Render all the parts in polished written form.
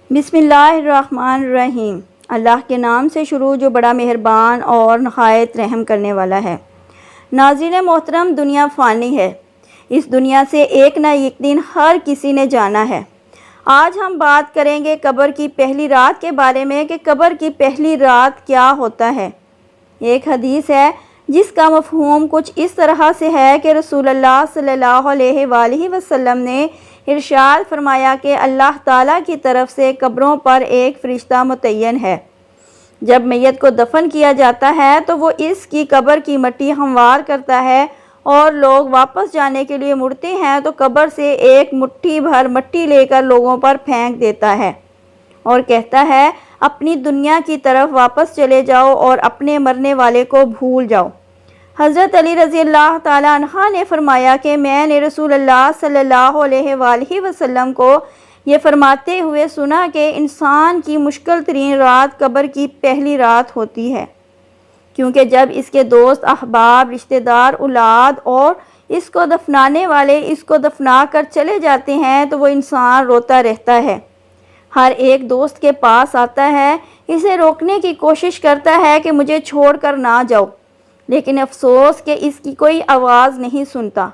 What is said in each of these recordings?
بسم اللہ الرحمن الرحیم۔ اللہ کے نام سے شروع جو بڑا مہربان اور نہایت رحم کرنے والا ہے۔ ناظرین محترم، دنیا فانی ہے۔ اس دنیا سے ایک نہ ایک دن ہر کسی نے جانا ہے۔ آج ہم بات کریں گے قبر کی پہلی رات کے بارے میں کہ قبر کی پہلی رات کیا ہوتا ہے۔ ایک حدیث ہے جس کا مفہوم کچھ اس طرح سے ہے کہ رسول اللہ صلی اللہ علیہ وآلہ وسلم نے ارشاد فرمایا کہ اللہ تعالیٰ کی طرف سے قبروں پر ایک فرشتہ متعین ہے۔ جب میت کو دفن کیا جاتا ہے تو وہ اس کی قبر کی مٹی ہموار کرتا ہے اور لوگ واپس جانے کے لیے مڑتے ہیں تو قبر سے ایک مٹھی بھر مٹی لے کر لوگوں پر پھینک دیتا ہے اور کہتا ہے اپنی دنیا کی طرف واپس چلے جاؤ اور اپنے مرنے والے کو بھول جاؤ۔ حضرت علی رضی اللہ تعالیٰ عنہ نے فرمایا کہ میں نے رسول اللہ صلی اللہ علیہ وآلہ وسلم کو یہ فرماتے ہوئے سنا کہ انسان کی مشکل ترین رات قبر کی پہلی رات ہوتی ہے، کیونکہ جب اس کے دوست، احباب، رشتہ دار، اولاد اور اس کو دفنانے والے اس کو دفنا کر چلے جاتے ہیں تو وہ انسان روتا رہتا ہے۔ ہر ایک دوست کے پاس آتا ہے، اسے روکنے کی کوشش کرتا ہے کہ مجھے چھوڑ کر نہ جاؤ، لیکن افسوس کہ اس کی کوئی آواز نہیں سنتا۔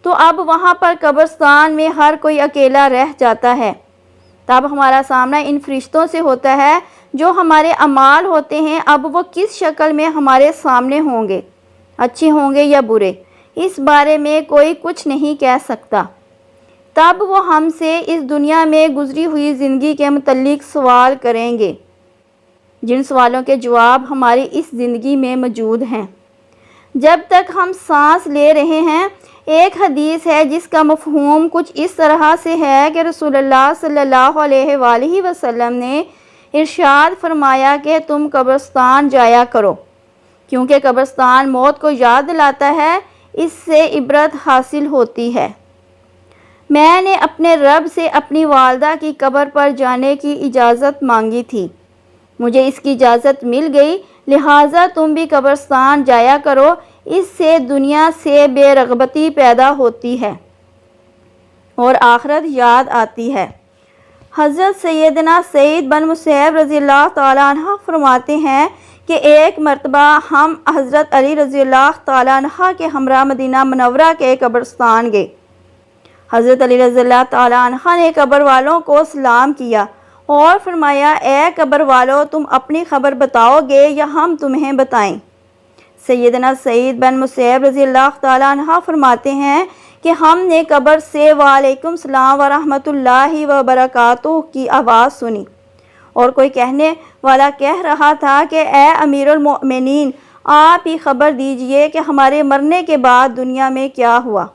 تو اب وہاں پر قبرستان میں ہر کوئی اکیلا رہ جاتا ہے۔ تب ہمارا سامنا ان فرشتوں سے ہوتا ہے جو ہمارے اعمال ہوتے ہیں۔ اب وہ کس شکل میں ہمارے سامنے ہوں گے، اچھے ہوں گے یا برے، اس بارے میں کوئی کچھ نہیں کہہ سکتا۔ تب وہ ہم سے اس دنیا میں گزری ہوئی زندگی کے متعلق سوال کریں گے، جن سوالوں کے جواب ہماری اس زندگی میں موجود ہیں جب تک ہم سانس لے رہے ہیں۔ ایک حدیث ہے جس کا مفہوم کچھ اس طرح سے ہے کہ رسول اللہ صلی اللہ علیہ وآلہ وسلم نے ارشاد فرمایا کہ تم قبرستان جایا کرو، کیونکہ قبرستان موت کو یاد دلاتا ہے، اس سے عبرت حاصل ہوتی ہے۔ میں نے اپنے رب سے اپنی والدہ کی قبر پر جانے کی اجازت مانگی تھی، مجھے اس کی اجازت مل گئی، لہٰذا تم بھی قبرستان جایا کرو، اس سے دنیا سے بے رغبتی پیدا ہوتی ہے اور آخرت یاد آتی ہے۔ حضرت سیدنا سعید بن مسیب رضی اللہ تعالیٰ عنہ فرماتے ہیں کہ ایک مرتبہ ہم حضرت علی رضی اللہ تعالیٰ عنہ کے ہمراہ مدینہ منورہ کے قبرستان گئے۔ حضرت علی رضی اللہ تعالیٰ عنہ نے قبر والوں کو سلام کیا اور فرمایا اے قبر والو، تم اپنی خبر بتاؤ گے یا ہم تمہیں بتائیں؟ سیدنا سعید بن مسیب رضی اللہ تعالیٰ عنہ فرماتے ہیں کہ ہم نے قبر سے وعلیکم السلام ورحمۃ اللہ وبرکاتہ کی آواز سنی اور کوئی کہنے والا کہہ رہا تھا کہ اے امیر المؤمنین، آپ ہی خبر دیجئے کہ ہمارے مرنے کے بعد دنیا میں کیا ہوا۔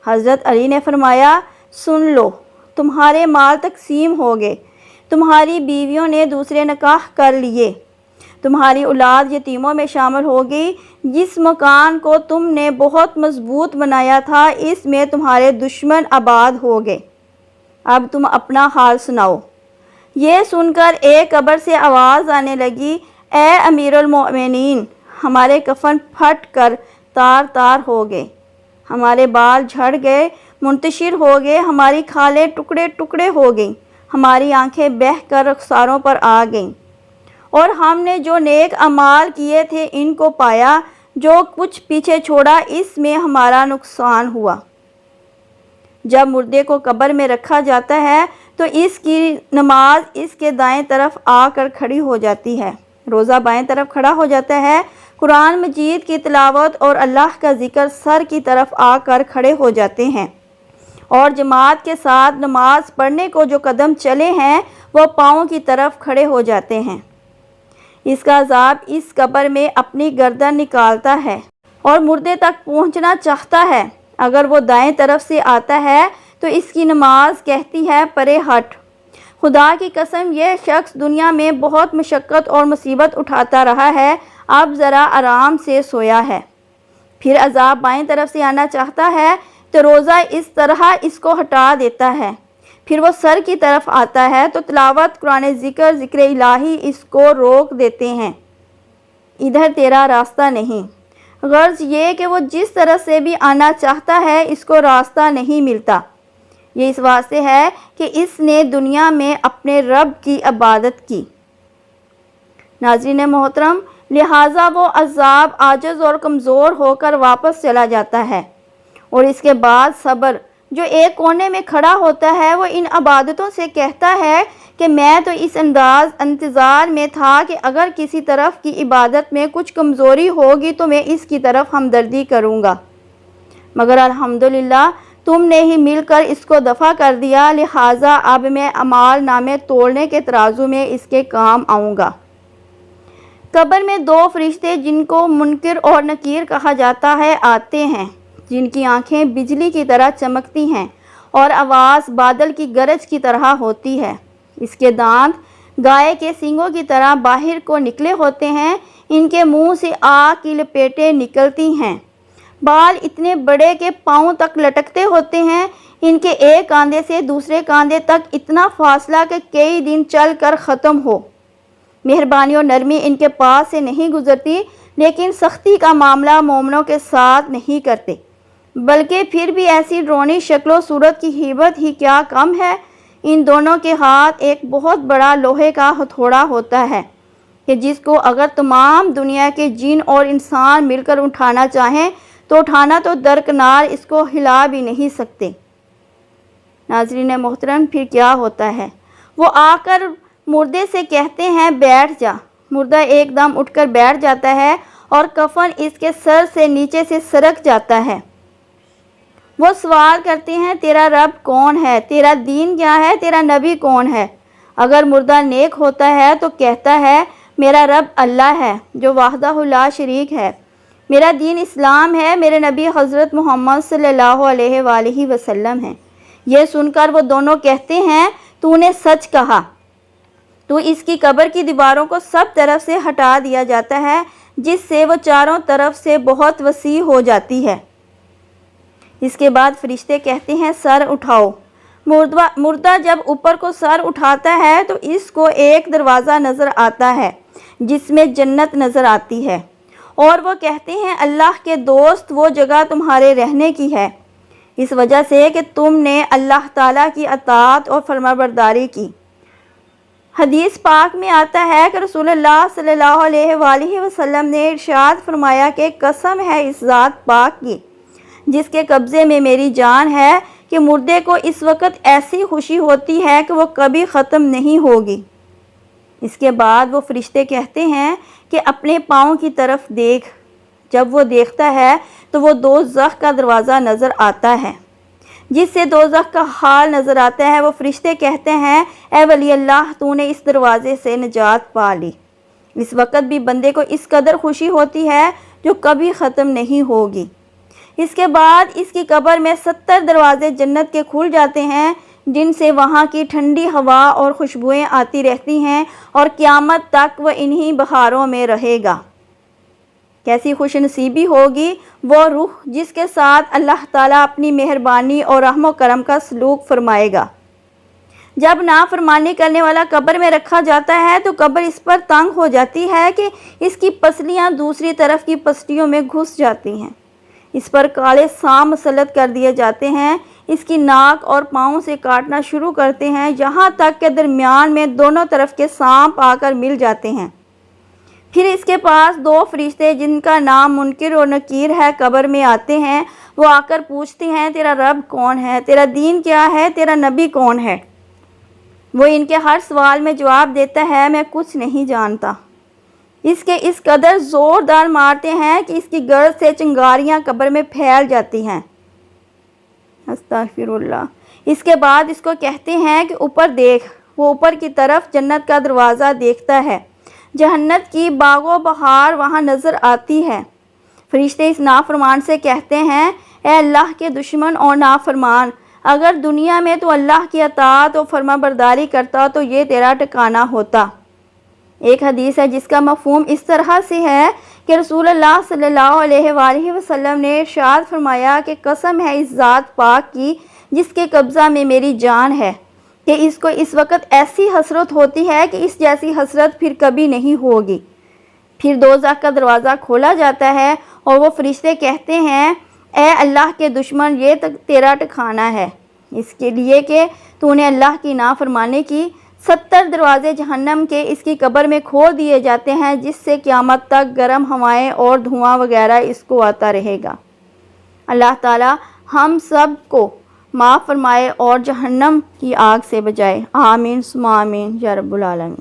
حضرت علی نے فرمایا سن لو، تمہارے مال تقسیم ہو گئے، تمہاری بیویوں نے دوسرے نکاح کر لیے، تمہاری اولاد یتیموں میں شامل ہو گئی، جس مکان کو تم نے بہت مضبوط بنایا تھا اس میں تمہارے دشمن آباد ہو گئے، اب تم اپنا حال سناؤ۔ یہ سن کر ایک قبر سے آواز آنے لگی اے امیر المؤمنین، ہمارے کفن پھٹ کر تار تار ہو گئے، ہمارے بال جھڑ گئے، منتشر ہو گئے، ہماری کھالیں ٹکڑے ٹکڑے ہو گئیں، ہماری آنکھیں بہہ کر رخساروں پر آ گئیں، اور ہم نے جو نیک اعمال کیے تھے ان کو پایا، جو کچھ پیچھے چھوڑا اس میں ہمارا نقصان ہوا۔ جب مردے کو قبر میں رکھا جاتا ہے تو اس کی نماز اس کے دائیں طرف آ کر کھڑی ہو جاتی ہے، روزہ بائیں طرف کھڑا ہو جاتا ہے، قرآن مجید کی تلاوت اور اللہ کا ذکر سر کی طرف آ کر کھڑے ہو جاتے ہیں، اور جماعت کے ساتھ نماز پڑھنے کو جو قدم چلے ہیں وہ پاؤں کی طرف کھڑے ہو جاتے ہیں۔ اس کا عذاب اس قبر میں اپنی گردن نکالتا ہے اور مردے تک پہنچنا چاہتا ہے۔ اگر وہ دائیں طرف سے آتا ہے تو اس کی نماز کہتی ہے پرے ہٹ، خدا کی قسم یہ شخص دنیا میں بہت مشقت اور مصیبت اٹھاتا رہا ہے، اب ذرا آرام سے سویا ہے۔ پھر عذاب بائیں طرف سے آنا چاہتا ہے تو روزہ اس طرح اس کو ہٹا دیتا ہے۔ پھر وہ سر کی طرف آتا ہے تو تلاوت، قرآن ذکر، ذکر الہی اس کو روک دیتے ہیں، ادھر تیرا راستہ نہیں۔ غرض یہ کہ وہ جس طرح سے بھی آنا چاہتا ہے اس کو راستہ نہیں ملتا۔ یہ اس واسطے ہے کہ اس نے دنیا میں اپنے رب کی عبادت کی۔ ناظرین محترم، لہٰذا وہ عذاب عاجز اور کمزور ہو کر واپس چلا جاتا ہے، اور اس کے بعد صبر جو ایک کونے میں کھڑا ہوتا ہے وہ ان عبادتوں سے کہتا ہے کہ میں تو اس انتظار میں تھا کہ اگر کسی طرف کی عبادت میں کچھ کمزوری ہوگی تو میں اس کی طرف ہمدردی کروں گا، مگر الحمدللہ تم نے ہی مل کر اس کو دفع کر دیا، لہٰذا اب میں اعمال نامے تولنے کے ترازو میں اس کے کام آؤں گا۔ قبر میں دو فرشتے جن کو منکر اور نکیر کہا جاتا ہے آتے ہیں، جن کی آنکھیں بجلی کی طرح چمکتی ہیں اور آواز بادل کی گرج کی طرح ہوتی ہے۔ اس کے دانت گائے کے سینگوں کی طرح باہر کو نکلے ہوتے ہیں، ان کے منہ سے آگ کی لپیٹیں نکلتی ہیں، بال اتنے بڑے کہ پاؤں تک لٹکتے ہوتے ہیں، ان کے ایک کاندھے سے دوسرے کاندھے تک اتنا فاصلہ کہ کئی دن چل کر ختم ہو۔ مہربانی اور نرمی ان کے پاس سے نہیں گزرتی، لیکن سختی کا معاملہ مومنوں کے ساتھ نہیں کرتے، بلکہ پھر بھی ایسی ڈرونی شکل و صورت کی ہیبت ہی کیا کم ہے۔ ان دونوں کے ہاتھ ایک بہت بڑا لوہے کا ہتھوڑا ہوتا ہے کہ جس کو اگر تمام دنیا کے جن اور انسان مل کر اٹھانا چاہیں تو اٹھانا تو درکنار اس کو ہلا بھی نہیں سکتے۔ ناظرین محترم، پھر کیا ہوتا ہے؟ وہ آ کر مردے سے کہتے ہیں بیٹھ جا۔ مردہ ایک دم اٹھ کر بیٹھ جاتا ہے اور کفن اس کے سر سے نیچے سے سرک جاتا ہے۔ وہ سوال کرتے ہیں تیرا رب کون ہے؟ تیرا دین کیا ہے؟ تیرا نبی کون ہے؟ اگر مردہ نیک ہوتا ہے تو کہتا ہے میرا رب اللہ ہے جو وحدہ لا شریک ہے، میرا دین اسلام ہے، میرے نبی حضرت محمد صلی اللہ علیہ وآلہ وسلم ہیں۔ یہ سن کر وہ دونوں کہتے ہیں تو نے سچ کہا۔ تو اس کی قبر کی دیواروں کو سب طرف سے ہٹا دیا جاتا ہے، جس سے وہ چاروں طرف سے بہت وسیع ہو جاتی ہے۔ اس کے بعد فرشتے کہتے ہیں سر اٹھاؤ۔ مردہ جب اوپر کو سر اٹھاتا ہے تو اس کو ایک دروازہ نظر آتا ہے جس میں جنت نظر آتی ہے، اور وہ کہتے ہیں اللہ کے دوست وہ جگہ تمہارے رہنے کی ہے، اس وجہ سے کہ تم نے اللہ تعالیٰ کی اطاعت اور فرمانبرداری کی۔ حدیث پاک میں آتا ہے کہ رسول اللہ صلی اللہ علیہ وآلہ وسلم نے ارشاد فرمایا کہ قسم ہے اس ذات پاک کی جس کے قبضے میں میری جان ہے کہ مردے کو اس وقت ایسی خوشی ہوتی ہے کہ وہ کبھی ختم نہیں ہوگی۔ اس کے بعد وہ فرشتے کہتے ہیں کہ اپنے پاؤں کی طرف دیکھ۔ جب وہ دیکھتا ہے تو وہ دوزخ کا دروازہ نظر آتا ہے جس سے دوزخ کا حال نظر آتا ہے۔ وہ فرشتے کہتے ہیں اے ولی اللہ تو نے اس دروازے سے نجات پا لی۔ اس وقت بھی بندے کو اس قدر خوشی ہوتی ہے جو کبھی ختم نہیں ہوگی۔ اس کے بعد اس کی قبر میں 70 دروازے جنت کے کھل جاتے ہیں جن سے وہاں کی ٹھنڈی ہوا اور خوشبوئیں آتی رہتی ہیں اور قیامت تک وہ انہی بہاروں میں رہے گا۔ کیسی خوش نصیبی ہوگی وہ روح جس کے ساتھ اللہ تعالیٰ اپنی مہربانی اور رحم و کرم کا سلوک فرمائے گا۔ جب نافرمانی کرنے والا قبر میں رکھا جاتا ہے تو قبر اس پر تنگ ہو جاتی ہے کہ اس کی پسلیاں دوسری طرف کی پسلیوں میں گھس جاتی ہیں۔ اس پر کالے سام مسلط کر دیے جاتے ہیں، اس کی ناک اور پاؤں سے کاٹنا شروع کرتے ہیں یہاں تک کہ درمیان میں دونوں طرف کے سانپ آ کر مل جاتے ہیں۔ پھر اس کے پاس دو فرشتے جن کا نام منکر اور نکیر ہے قبر میں آتے ہیں۔ وہ آ کر پوچھتے ہیں تیرا رب کون ہے؟ تیرا دین کیا ہے؟ تیرا نبی کون ہے؟ وہ ان کے ہر سوال میں جواب دیتا ہے میں کچھ نہیں جانتا۔ اس کے اس قدر زوردار مارتے ہیں کہ اس کی گرد سے چنگاریاں قبر میں پھیل جاتی ہیں۔ استغفر اللہ۔ اس کے بعد اس کو کہتے ہیں کہ اوپر دیکھ۔ وہ اوپر کی طرف جنت کا دروازہ دیکھتا ہے، جہنت کی باغ و بہار وہاں نظر آتی ہے۔ فرشتے اس نافرمان سے کہتے ہیں اے اللہ کے دشمن اور نافرمان، اگر دنیا میں تو اللہ کی اطاعت و فرمانبرداری کرتا تو یہ تیرا ٹھکانہ ہوتا۔ ایک حدیث ہے جس کا مفہوم اس طرح سے ہے کہ رسول اللہ صلی اللہ علیہ وآلہ وسلم نے ارشاد فرمایا کہ قسم ہے اس ذات پاک کی جس کے قبضہ میں میری جان ہے کہ اس کو اس وقت ایسی حسرت ہوتی ہے کہ اس جیسی حسرت پھر کبھی نہیں ہوگی۔ پھر دوزخ کا دروازہ کھولا جاتا ہے اور وہ فرشتے کہتے ہیں اے اللہ کے دشمن یہ تیرا ٹھکانہ ہے، اس کے لیے کہ تو نے اللہ کی نافرمانی کی۔ 70 دروازے جہنم کے اس کی قبر میں کھول دیے جاتے ہیں، جس سے قیامت تک گرم ہوائیں اور دھواں وغیرہ اس کو آتا رہے گا۔ اللہ تعالی ہم سب کو معاف فرمائے اور جہنم کی آگ سے بچائے، آمین ثم آمین یا رب العالمین۔